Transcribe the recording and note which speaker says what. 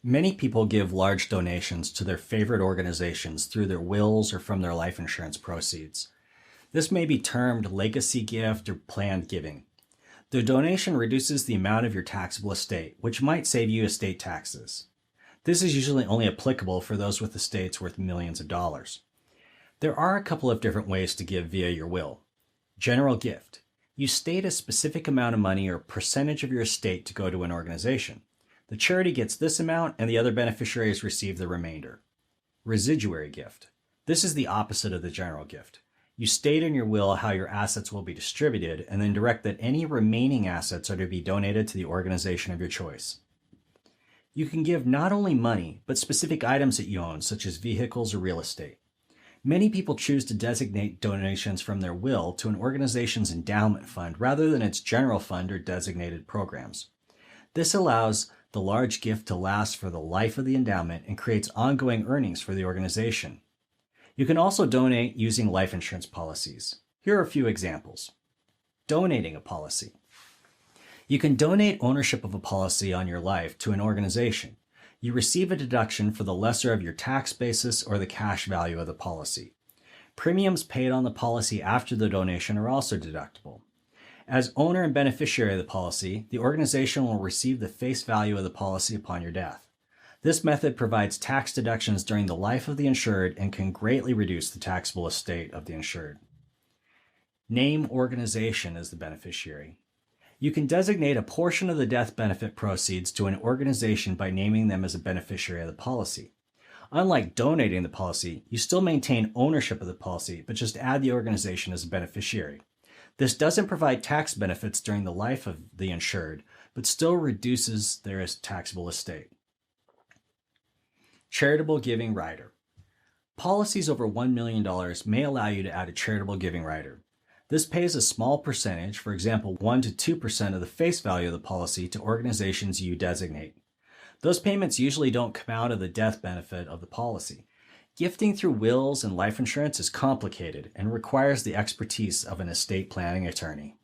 Speaker 1: Many people give large donations to their favorite organizations through their wills or from their life insurance proceeds. This may be termed legacy gift or planned giving. The donation reduces the amount of your taxable estate, which might save you estate taxes. This is usually only applicable for those with estates worth millions of dollars. There are a couple of different ways to give via your will. General gift. You state a specific amount of money or percentage of your estate to go to an organization. The charity gets this amount and the other beneficiaries receive the remainder. Residuary gift. This is the opposite of the general gift. You state in your will how your assets will be distributed and then direct that any remaining assets are to be donated to the organization of your choice. You can give not only money, but specific items that you own, such as vehicles or real estate. Many people choose to designate donations from their will to an organization's endowment fund rather than its general fund or designated programs. This allows the large gift to last for the life of the endowment and creates ongoing earnings for the organization. You can also donate using life insurance policies. Here are a few examples. Donating a policy. You can donate ownership of a policy on your life to an organization. You receive a deduction for the lesser of your tax basis or the cash value of the policy. Premiums paid on the policy after the donation are also deductible. As owner and beneficiary of the policy, the organization will receive the face value of the policy upon your death. This method provides tax deductions during the life of the insured and can greatly reduce the taxable estate of the insured. Name organization as the beneficiary. You can designate a portion of the death benefit proceeds to an organization by naming them as a beneficiary of the policy. Unlike donating the policy, you still maintain ownership of the policy, but just add the organization as a beneficiary. This doesn't provide tax benefits during the life of the insured, but still reduces their taxable estate. Charitable giving rider. Policies over $1 million may allow you to add a charitable giving rider. This pays a small percentage, for example 1 to 2% of the face value of the policy to organizations you designate. Those payments usually don't come out of the death benefit of the policy. Gifting through wills and life insurance is complicated and requires the expertise of an estate planning attorney.